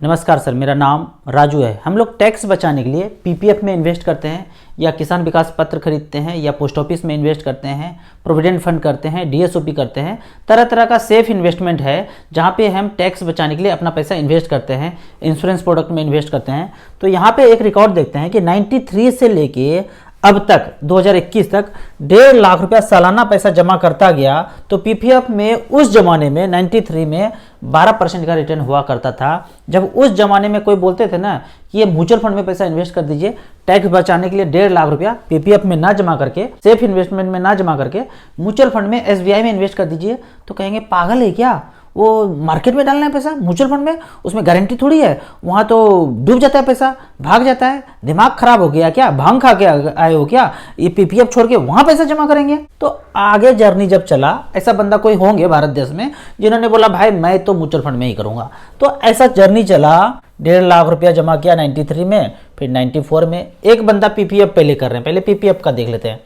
नमस्कार सर, मेरा नाम राजू है। हम लोग टैक्स बचाने के लिए पीपीएफ में इन्वेस्ट करते हैं या किसान विकास पत्र खरीदते हैं या पोस्ट ऑफिस में इन्वेस्ट करते हैं, प्रोविडेंट फंड करते हैं, डीएसओपी करते हैं। तरह तरह का सेफ इन्वेस्टमेंट है जहां पे हम टैक्स बचाने के लिए अपना पैसा इन्वेस्ट करते हैं, इंश्योरेंस प्रोडक्ट में इन्वेस्ट करते हैं। तो यहाँ पे एक रिकॉर्ड देखते हैं कि 93 से लेके अब तक 2021 तक 1.5 लाख रुपया सालाना पैसा जमा करता गया। तो पीपीएफ में उस जमाने में 93 में 12% का रिटर्न हुआ करता था। जब उस जमाने में कोई बोलते थे ना कि ये म्यूचुअल फंड में पैसा इन्वेस्ट कर दीजिए, टैक्स बचाने के लिए 1.5 लाख रुपया पीपीएफ में ना जमा करके, सेफ इन्वेस्टमेंट में ना जमा करके म्यूचुअल फंड में एसबीआई में इन्वेस्ट कर दीजिए, तो कहेंगे पागल है क्या, वो मार्केट में डालना है पैसा म्यूचुअल फंड में, उसमें गारंटी थोड़ी है, वहाँ तो डूब जाता है पैसा, भाग जाता है, दिमाग खराब हो गया क्या, भांग खा के आए हो क्या, ये पीपीएफ छोड़ के वहाँ पैसा जमा करेंगे। तो आगे जर्नी जब चला, ऐसा बंदा कोई होंगे भारत देश में जिन्होंने बोला भाई मैं तो म्यूचुअल फंड में ही करूँगा। तो ऐसा जर्नी चला, 1.5 लाख रुपया जमा किया 93 में, फिर 94 में एक बंदा पीपीएफ पहले कर रहे हैं, पहले पीपीएफ का देख लेते हैं।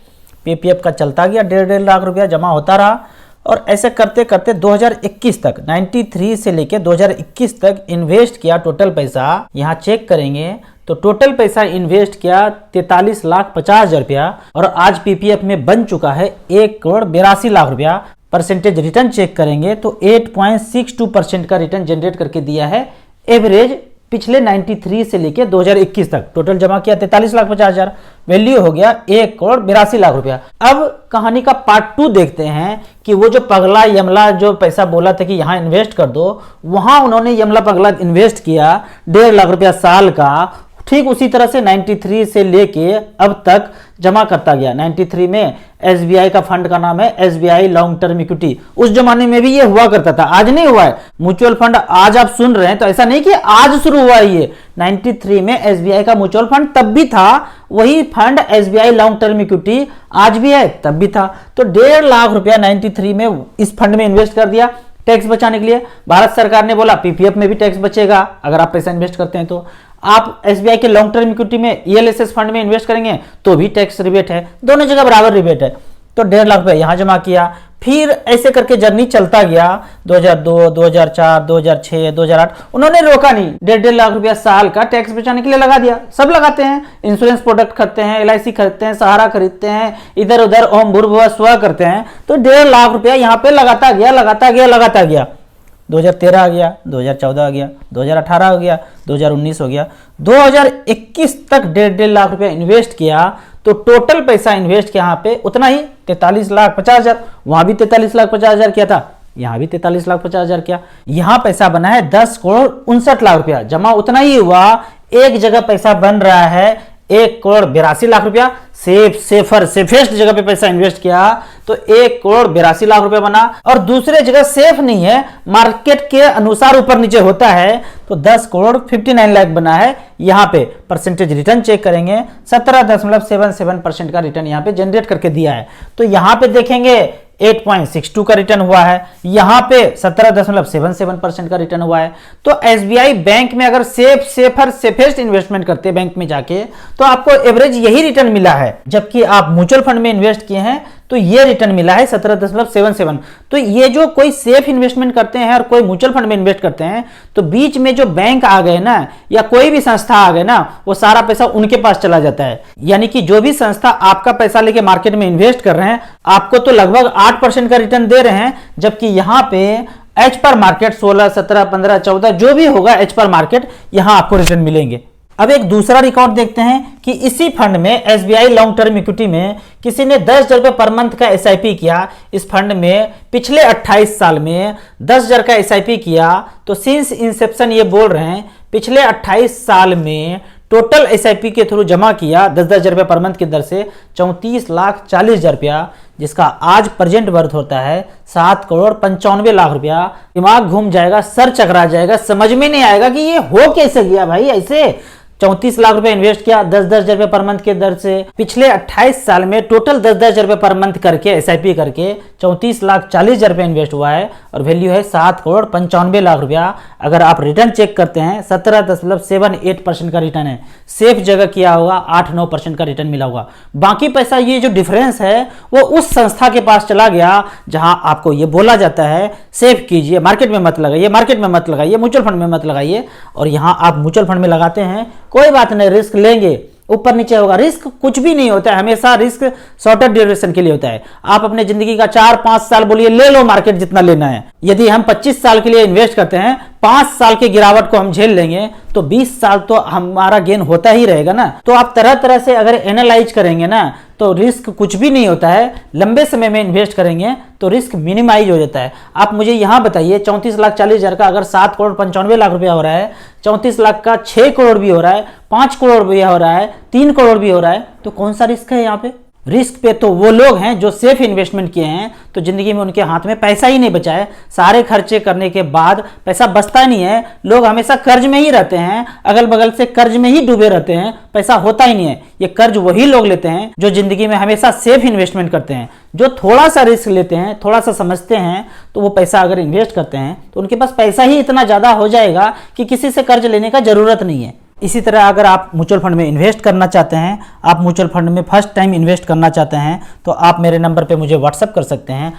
पीपीएफ का चलता गया, 1.5 लाख रुपया जमा होता रहा और ऐसे करते करते 2021 तक, 93 से लेके 2021 तक इन्वेस्ट किया। टोटल पैसा यहाँ चेक करेंगे तो टोटल पैसा इन्वेस्ट किया 43,50,000 रुपया और आज पीपीएफ में बन चुका है 1,82,00,000 रुपया। परसेंटेज रिटर्न चेक करेंगे तो 8.62% का रिटर्न जनरेट करके दिया है एवरेज पिछले 93 से लेके 2021 तक। टोटल जमा किया 43,50,000, वैल्यू हो गया 1,82,00,000 रुपया। अब कहानी का पार्ट 2 देखते हैं कि वो जो पगला यमला जो पैसा बोला था कि यहाँ इन्वेस्ट कर दो, वहां उन्होंने यमला पगला इन्वेस्ट किया 1.5 लाख रुपया साल का। ठीक उसी तरह से 93 से लेके अब तक जमा करता गया। 93 में एसबीआई का फंड का नाम है एसबीआई लॉन्ग टर्म इक्विटी। उस जमाने में भी ये हुआ करता था, आज नहीं हुआ है। म्यूचुअल फंड आज आप सुन रहे हैं तो ऐसा नहीं कि आज शुरू हुआ है ये। 93 में एसबीआई का म्यूचुअल फंड तब भी था, वही fund SBI long term equity आज भी है, तब भी था। तो 1.5 लाख रुपया 93 में इस फंड में इन्वेस्ट कर दिया टैक्स बचाने के लिए। भारत सरकार ने बोला पीपीएफ में भी टैक्स बचेगा अगर आप पैसा इन्वेस्ट करते हैं। तो आप एसबीआई के लॉन्ग टर्म इक्विटी में ईएलएसएस फंड में इन्वेस्ट करेंगे तो भी टैक्स रिबेट है, दोनों जगह बराबर रिबेट है। तो 1.5 लाख रुपए यहां जमा किया, फिर ऐसे करके जर्नी चलता गया। 2002, 2004, 2006, 2008 उन्होंने रोका नहीं। 1.5 लाख रुपया साल का टैक्स बचाने के लिए लगा दिया। सब लगाते हैं, इंश्योरेंस प्रोडक्ट खरीदते हैं, एलआईसी खरीदते हैं, सहारा खरीदते हैं, इधर उधर ओम भूर्भुवः स्व करते हैं। तो 1.5 लाख रुपया यहाँ पे लगाता गया। 2013 आ गया, 2014 आ गया, 2018 हो गया, 2019 हो गया, 2021 तक 1.5 लाख रुपया इन्वेस्ट किया। तो टोटल पैसा इन्वेस्ट किया यहाँ पे उतना ही 43,50,000। वहां भी 43,50,000 किया था, यहाँ भी 43,50,000 किया। यहाँ पैसा बना है 10,59,00,000 रुपया। जमा उतना ही हुआ, एक जगह पैसा बन रहा है 1,82,00,000 रुपया। सेफेस्ट जगह पे पैसा इन्वेस्ट किया तो 1,82,00,000 रुपया बना। और दूसरे जगह सेफ नहीं है, मार्केट के अनुसार ऊपर नीचे होता है तो 10,59,00,000 बना है। यहाँ पे परसेंटेज रिटर्न चेक करेंगे 17.77% का रिटर्न यहाँ पे जनरेट करके दिया है। तो यहाँ पे देखेंगे 8.62 का रिटर्न हुआ है, यहाँ पे 17.77% का रिटर्न हुआ है। तो एसबीआई बैंक में अगर सेफेस्ट इन्वेस्टमेंट करते हैं बैंक में जाके तो आपको एवरेज यही रिटर्न मिला है। जबकि आप म्यूचुअल फंड में इन्वेस्ट किए हैं तो ये रिटर्न मिला है 17.77। तो ये जो कोई सेफ इन्वेस्टमेंट करते हैं और कोई म्यूचुअल फंड में इन्वेस्ट करते हैं तो बीच में जो बैंक आ गए ना या कोई भी संस्था आ गए ना, वो सारा पैसा उनके पास चला जाता है। यानी कि जो भी संस्था आपका पैसा लेके मार्केट में इन्वेस्ट कर रहे हैं, आपको तो लगभग 8% का रिटर्न दे रहे हैं, जबकि यहाँ पे एच पर मार्केट 16, 17, 15, 14 जो भी होगा एच पर मार्केट, यहां आपको रिटर्न मिलेंगे। अब एक दूसरा रिकॉर्ड देखते हैं कि इसी फंड में एसबीआई लॉन्ग टर्म इक्विटी में किसी ने 10,000 रुपये पर मंथ का एसआईपी किया। इस फंड में पिछले 28 साल में 10,000 का एसआईपी किया। तो सिंस इंसेप्शन ये बोल रहे हैं पिछले 28 साल में टोटल एसआईपी के थ्रू जमा किया 10,000 रुपये पर मंथ की दर से 34,40,000 रुपया, जिसका आज प्रेजेंट वर्थ होता है 7,95,00,000 रुपया। दिमाग घूम जाएगा, सर चकरा जाएगा, समझ में नहीं आएगा कि ये हो कैसे गया भाई। ऐसे 34 लाख रुपए इन्वेस्ट किया 10-10 हजार रुपए पर मंथ के दर से। पिछले 28 साल में टोटल 10-10 हजार रुपए पर मंथ करके एसआईपी करके 34,40,000 रुपए इन्वेस्ट हुआ है और वैल्यू है 7,95,00,000 रुपया। अगर आप रिटर्न चेक करते हैं 17.78% का रिटर्न है। सेफ जगह किया होगा 8-9% का रिटर्न मिला होगा। बाकी पैसा ये जो डिफरेंस है वो उस संस्था के पास चला गया जहां आपको ये बोला जाता है सेफ कीजिए, मार्केट में मत लगाइए, मार्केट में मत लगाइए, म्यूचुअल फंड में मत लगाइए। और यहां आप म्यूचुअल फंड में लगाते हैं, कोई बात नहीं, रिस्क लेंगे, ऊपर नीचे होगा। रिस्क कुछ भी नहीं होता है, हमेशा रिस्क शॉर्टर ड्यूरेशन के लिए होता है। आप अपने जिंदगी का 4-5 साल बोलिए, ले लो मार्केट जितना लेना है। यदि हम 25 साल के लिए इन्वेस्ट करते हैं, 5 साल की गिरावट को हम झेल लेंगे तो 20 साल तो हमारा गेन होता ही रहेगा ना। तो आप तरह तरह से अगर एनालाइज करेंगे ना तो रिस्क कुछ भी नहीं होता है। लंबे समय में इन्वेस्ट करेंगे तो रिस्क मिनिमाइज हो जाता है। आप मुझे यहां बताइए 34,40,000 का अगर 7,95,00,000 रुपया हो रहा है, 34 लाख का 6 करोड़ भी हो रहा है, 5 करोड़ भी हो रहा है, 3 करोड़ भी हो रहा है, तो कौन सा रिस्क है यहाँ पे? रिस्क पे तो वो लोग हैं जो सेफ इन्वेस्टमेंट किए हैं, तो जिंदगी में उनके हाथ में पैसा ही नहीं बचा है। सारे खर्चे करने के बाद पैसा बचता नहीं है। लोग हमेशा कर्ज में ही रहते हैं, अगल बगल से कर्ज में ही डूबे रहते हैं, पैसा होता ही नहीं है। ये कर्ज वही लोग लेते हैं जो जिंदगी में हमेशा सेफ इन्वेस्टमेंट करते हैं, जो थोड़ा सा रिस्क लेते हैं, थोड़ा सा समझते हैं, तो वो पैसा अगर इन्वेस्ट करते हैं तो उनके पास पैसा ही इतना ज्यादा हो जाएगा कि किसी से कर्ज लेने का जरूरत नहीं है। इसी तरह अगर आप म्यूचुअल फंड में इन्वेस्ट करना चाहते हैं, आप म्यूचुअल फंड में फर्स्ट टाइम इन्वेस्ट करना चाहते हैं, तो आप मेरे नंबर पे मुझे व्हाट्सएप कर सकते हैं।